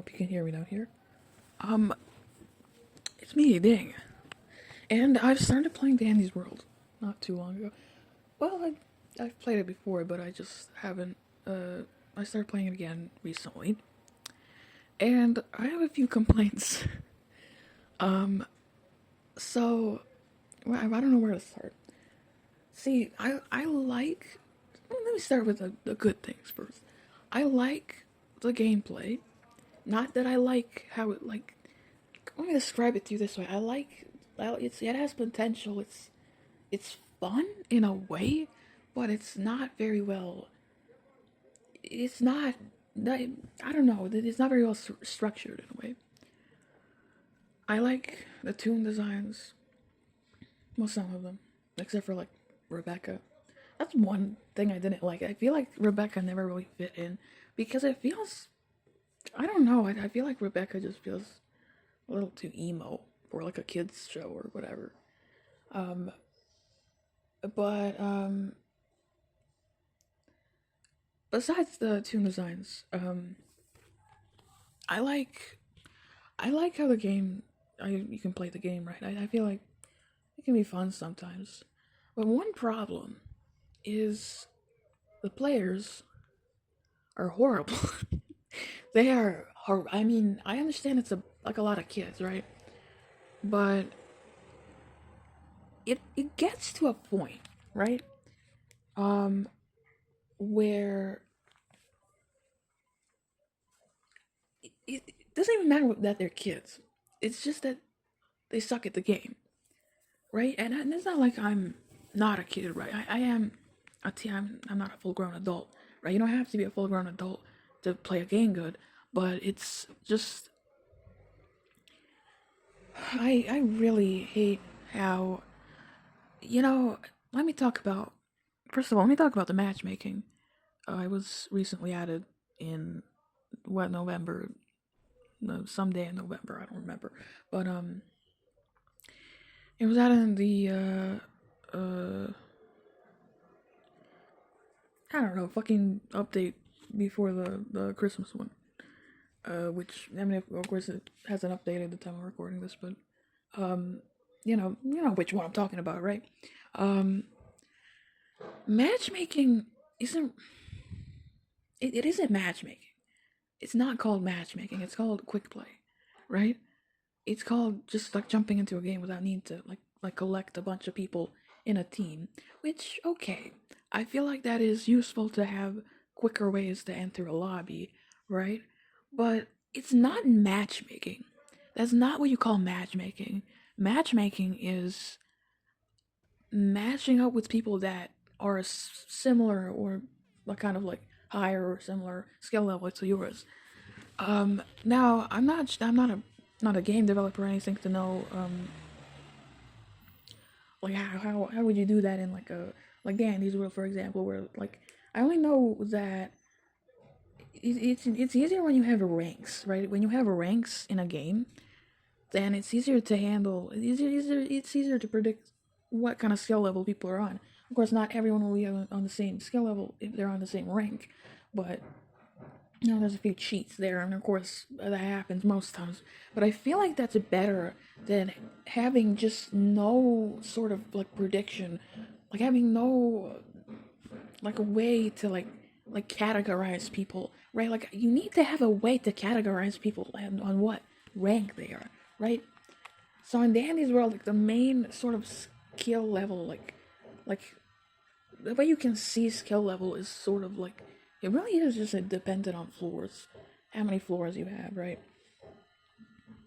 Hope you can hear me down here. Um, it's me, Ding. And I've started playing Dandy's World not too long ago. Well, I've played it before, but I just haven't. I started playing it again recently. And I have a few complaints. um, so, well, I don't know where to start. See, I like. Well, let me start with the good things first. I like the gameplay. Not that I like how it, like, let me describe it to you this way. It has potential. It's fun in a way, but it's not very well. It's not. I don't know. It's not very well structured in a way. I like the tune designs. Well, some of them, except for like Rebecca. That's one thing I didn't like. I feel like Rebecca never really fit in because it feels. I don't know. I feel like Rebecca just feels a little too emo for like a kids show or whatever. Um, but besides the tune designs, I like I like how the game you can play the game right. I feel like it can be fun sometimes, but one problem is the players are horrible. They are horrible. I mean, I understand it's a lot of kids, right? But it gets to a point, right? Um, where it doesn't even matter that they're kids. It's just that they suck at the game, right? And it's not like I'm not a kid, right? I am I'm not a full grown adult, right? You don't have to be a full grown adult to play a game good, but it's just I really hate how you know. Let me talk about first of all. Let me talk about the matchmaking. I was recently added in what November, no, someday in November. I don't remember, but it was added in the I don't know, fucking update before the Christmas one. Which I mean, of course, it hasn't updated at the time of recording this, but um, you know which one I'm talking about, right? Um, matchmaking isn't it isn't matchmaking. It's not called matchmaking. It's called quick play, right? It's called just like jumping into a game without needing to like collect a bunch of people in a team. Which okay, I feel like that is useful to have quicker ways to enter a lobby, right? But it's not matchmaking. That's not what you call matchmaking. Matchmaking is matching up with people that are similar or like kind of like higher or similar skill level to yours. Now I'm not a game developer or anything to know like how would you do that in like a like Dandy's World for example, where like I only know that it's easier when you have ranks, right? When you have ranks in a game, then it's easier to handle. It's easier to predict what kind of skill level people are on. Of course, not everyone will be on the same skill level if they're on the same rank, but there's a few cheats there, and of course that happens most times. But I feel like that's better than having just no sort of like prediction, like having no like a way to like categorize people, right? Like you need to have a way to categorize people on what rank they are, right? So in Dandy's World, like the main sort of skill level, like the way you can see skill level is sort of like it really is just dependent on floors, how many floors you have, right?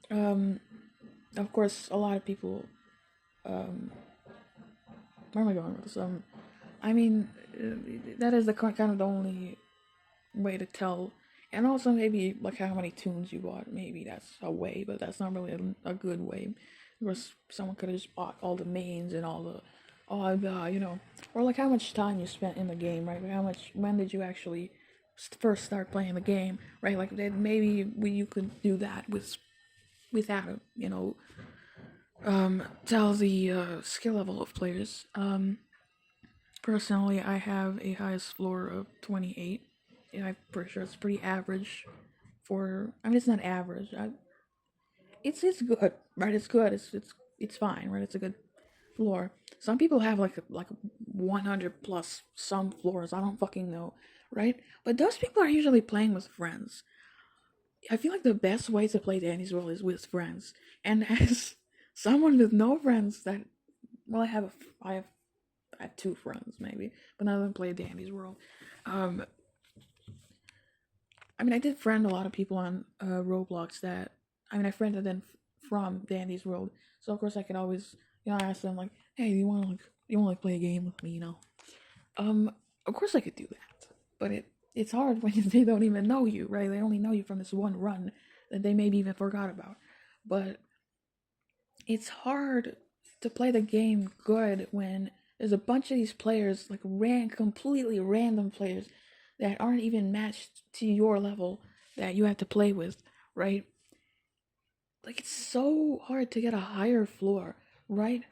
Um, of course, a lot of people. Where am I going with this? I mean, that is the kind of the only way to tell, and also maybe like how many tunes you bought. Maybe that's a way, but that's not really a good way. Because someone could have just bought all the mains and all the or like how much time you spent in the game, right? Like how much when did you actually first start playing the game, right? Like maybe you could do that without tell the skill level of players. Personally, I have a highest floor of 28. Yeah, I'm pretty sure it's pretty average for. I mean, it's not average. It's good, right? It's good. It's fine, right? It's a good floor. Some people have like 100 plus some floors. I don't fucking know, right? But those people are usually playing with friends. I feel like the best way to play Danny's World is with friends. And as someone with no friends, that well, I have I have two friends maybe, but none of them play Danny's World. Um, I mean, I did friend a lot of people on Roblox that I mean, I friended them from Dandy's World, so of course I could always ask them like, hey, do you want to like play a game with me, Um, of course I could do that, but it's hard when they don't even know you, right? They only know you from this one run that they maybe even forgot about. But it's hard to play the game good when there's a bunch of these players, like completely random players that aren't even matched to your level that you have to play with, right? Like it's so hard to get a higher floor, right?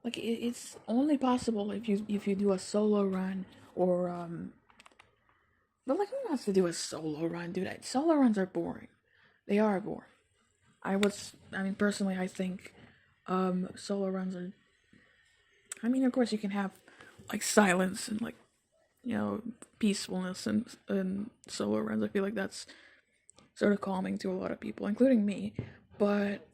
Like it's only possible if you do a solo run or but like who wants to do a solo run, dude? Solo runs are boring. They are boring. I mean personally I think solo runs are I mean of course you can have like silence and like peacefulness and solo runs. I feel like that's sort of calming to a lot of people, including me. But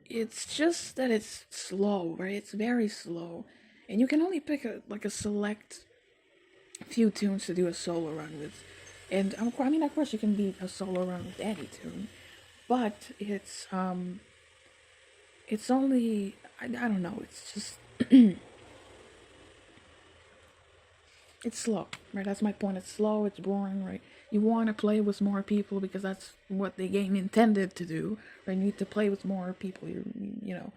it's just that it's slow, right? It's very slow, and you can only pick a select few tunes to do a solo run with. And I mean, of course, you can beat a solo run with any tune, but it's only I don't know. It's just it's slow, right? That's my point. It's slow. It's boring, right? You want to play with more people because that's what the game intended to do. Right? You need to play with more people. You know,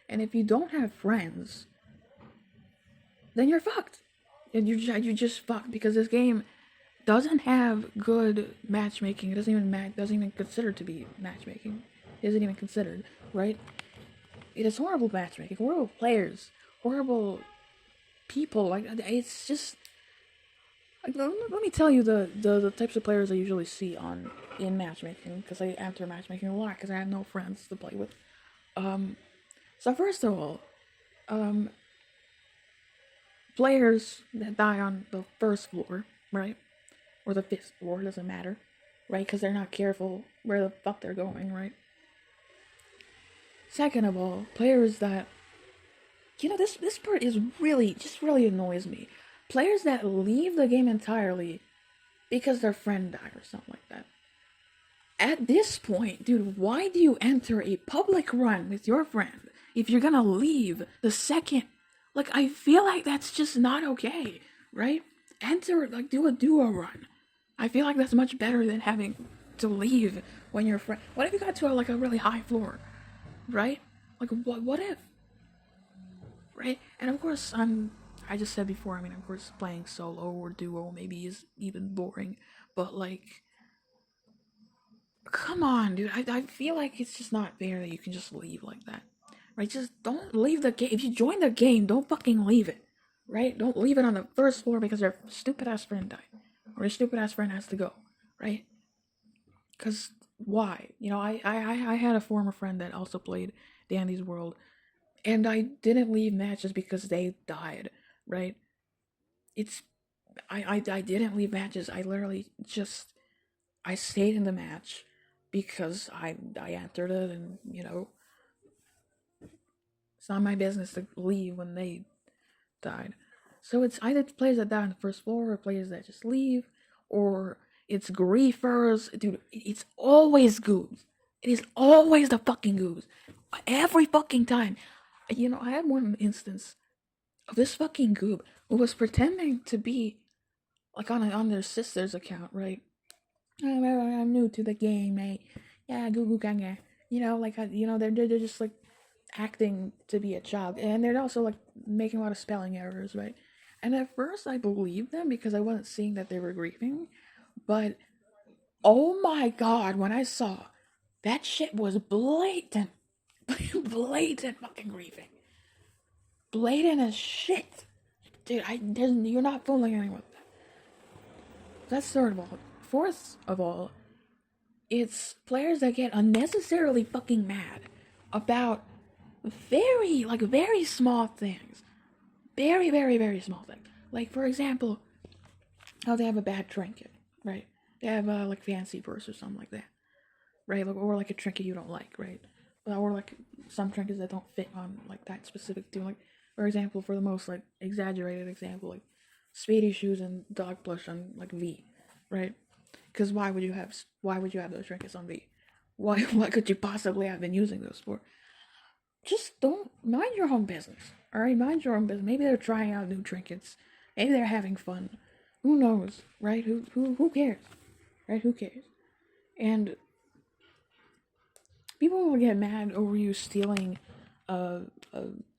and if you don't have friends, then you're fucked. And you're just fucked because this game doesn't have good matchmaking. It doesn't even consider to be matchmaking. It isn't even considered, right? It is horrible matchmaking, horrible players, horrible people. Like it's just like let me tell you the types of players I usually see on in matchmaking because I enter matchmaking a lot because I have no friends to play with. Um, so first of all, um, players that die on the first floor, right? Or the fifth floor, doesn't matter, right? Because they're not careful where the fuck they're going, right? Second of all, players that this part is really annoys me. Players that leave the game entirely because their friend died or something like that. At this point, dude, why do you enter a public run with your friend if you're gonna leave the second? Like, I feel like that's just not okay, right? Enter, like, do a duo run. I feel like that's much better than having to leave when your friend. What if you got to like a really high floor, right? Like, what if, right? And of course, I just said before. I mean, of course, playing solo or duo maybe is even boring, but like come on, dude. I feel like it's just not fair that you can just leave like that. Right? Just don't leave the game. If you join the game, don't fucking leave it. Right? Don't leave it on the first floor because your stupid ass friend died. Or your stupid ass friend has to go. Right? Because why? I had a former friend that also played Dandy's World. And I didn't leave matches because they died. Right? It's I didn't leave matches. I literally just I stayed in the match because I entered it, and it's not my business to leave when they died. So it's either players that die on the first floor or players that just leave, or it's griefers. Dude, it's always goobs. It is always the fucking goobs. Every fucking time. I had one instance of this fucking goob who was pretending to be like on their sister's account, right? I'm new to the game, mate. Yeah, goo goo gaga. They're just like acting to be a child, and they're also like making a lot of spelling errors, right? And at first, I believed them because I wasn't seeing that they were grieving, but oh my god, when I saw that shit was blatant, blatant fucking grieving, blatant as shit, dude. You're not fooling anyone with that. That's third of all. Fourth of all, It's players that get unnecessarily fucking mad about very small things. Very small things. Like, for example, how they have a bad trinket, right? They have like fancy purse or something like that, right? Like, or like a trinket you don't like, right? Or like some trinkets that don't fit on like that specific thing. Like, for example, for the most like exaggerated example, like Speedy shoes and dog plush on like V, right? Because why would you have those trinkets on V? Why what could you possibly have been using those for? Just don't mind your own business. All right, mind your own business. Maybe they're trying out new trinkets. Maybe they're having fun. Who knows, right? Who cares, right? Who cares? And people will get mad over you stealing, not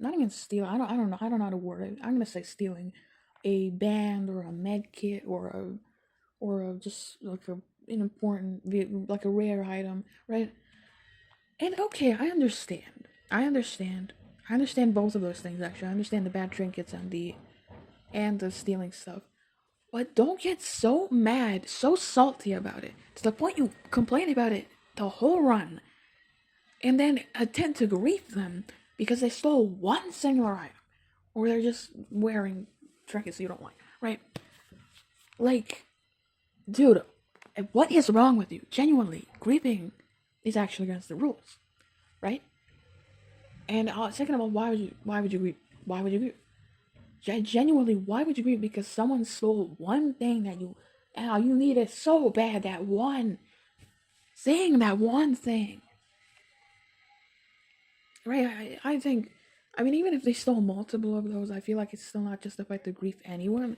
even steal. I don't know how to word it. I'm gonna say stealing a band or a med kit or a just like an important like a rare item, right? And okay, I understand both of those things actually. I understand the bad trinkets and the stealing stuff. But don't get so mad, so salty about it, to the point you complain about it the whole run, and then attempt to grief them because they stole one singular item, or they're just wearing trinkets you don't like, right? Like, dude, what is wrong with you? Genuinely, griefing is actually against the rules, right? And second of all, why would you grieve? Why would you grieve? Genuinely, why would you grieve? Because someone stole one thing that you needed so bad. That one thing, right? I think, I mean, even if they stole multiple of those, I feel like it's still not justified to grief anyone.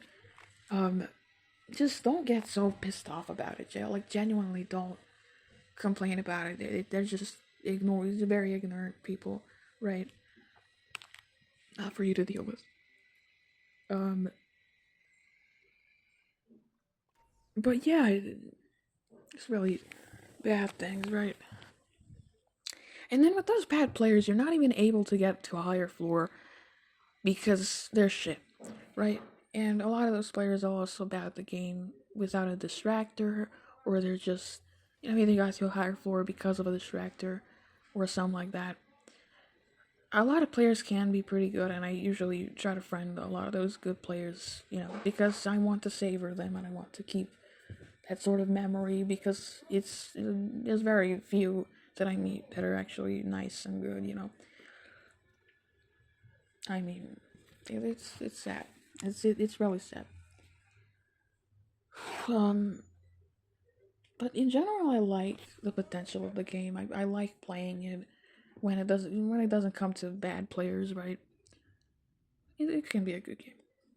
Just don't get so pissed off about it, Jail. Like, genuinely, don't complain about it. They're just very ignorant people, right? Not for you to deal with. But yeah, it's really bad things, right? And then with those bad players, you're not even able to get to a higher floor because they're shit, right? And a lot of those players are also bad at the game without a distractor, or they're just, maybe they got to a higher floor because of a distractor, or something like that. A lot of players can be pretty good, and I usually try to friend a lot of those good players, because I want to savor them and I want to keep that sort of memory, because there's very few that I meet that are actually nice and good. I mean, it's sad. It's really sad. But in general, I like the potential of the game. I like playing it when it doesn't come to bad players, right? It can be a good game,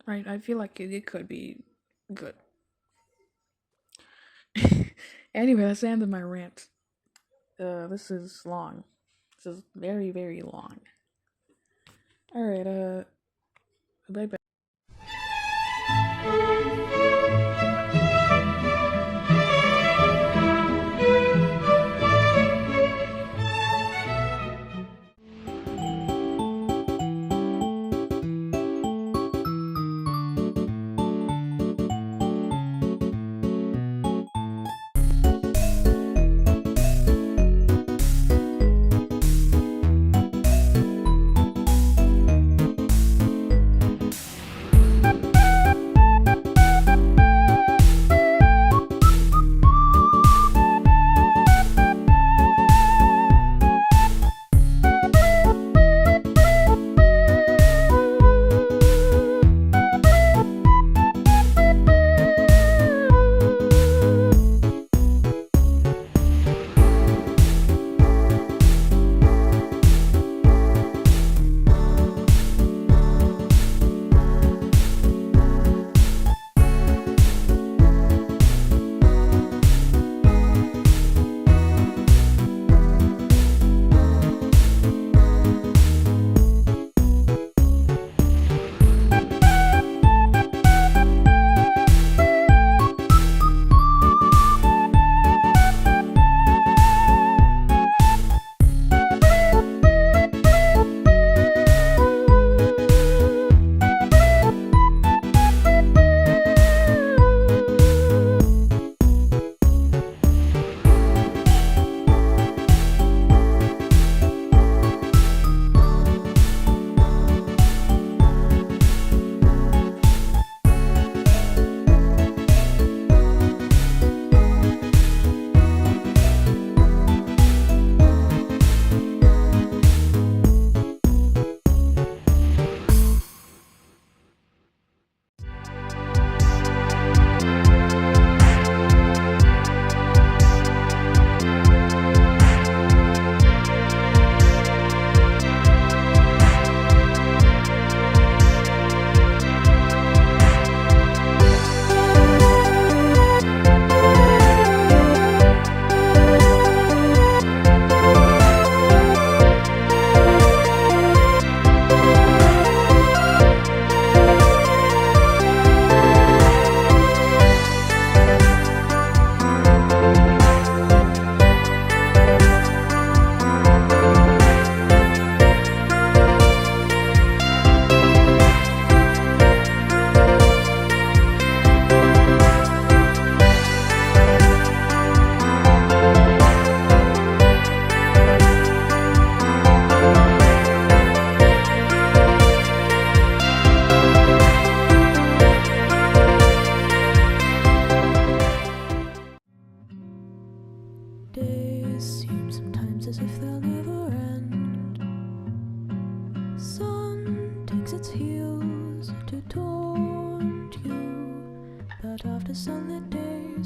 right? I feel like it could be good. Anyway, that's the end of my rant. This is long. This is very long. All right. Bye bye.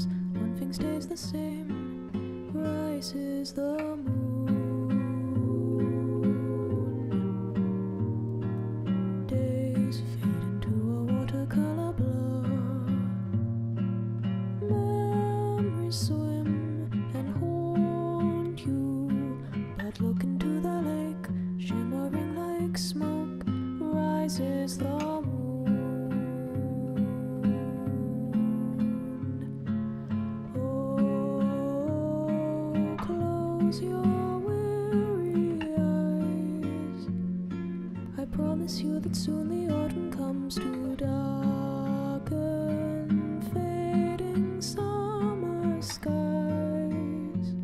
one thing stays the same, rises the moon. Days fade into a watercolor blur. Memories swim and haunt you, but look into the lake, shimmering like smoke, rises the moon. Oh, close your weary eyes. I promise you that soon the autumn comes to darken fading summer skies.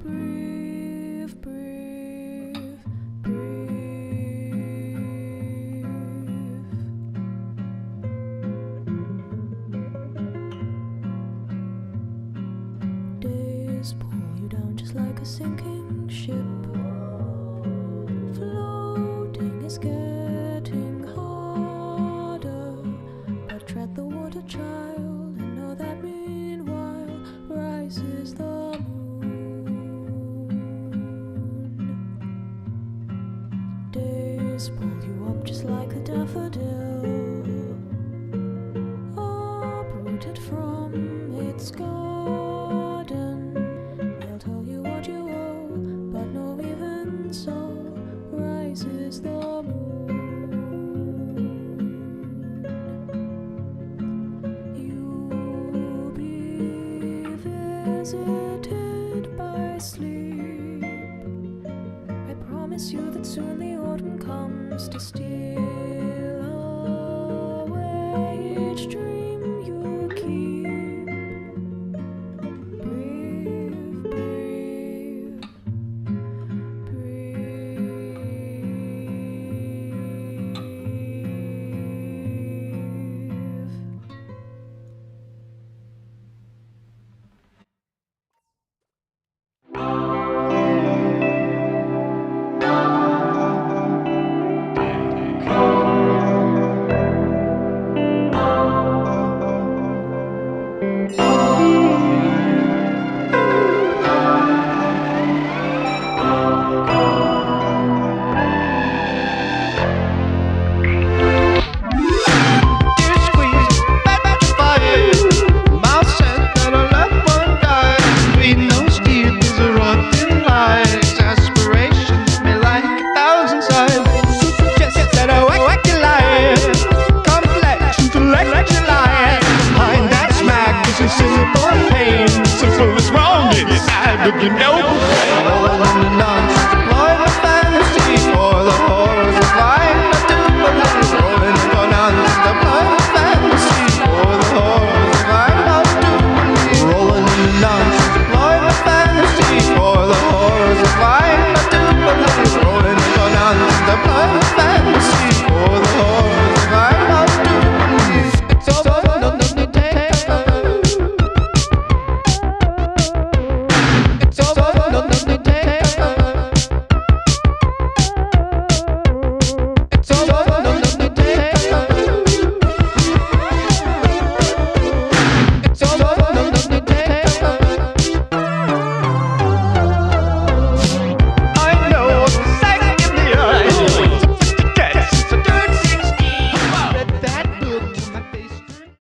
Breathe, breathe, breathe. Days pull you down just like a sinking ship. Floating is getting harder, but tread the water, child, and know that meanwhile rises the moon. Days pull you up just like a daffodil, uprooted from its garden. They'll tell you what you owe, but no, even so, rises the moon. You'll be visited by sleep. I promise you that soon the autumn comes to steal away each dream you keep. Breathe, breathe, simple pain, simple is wrong inside, but you know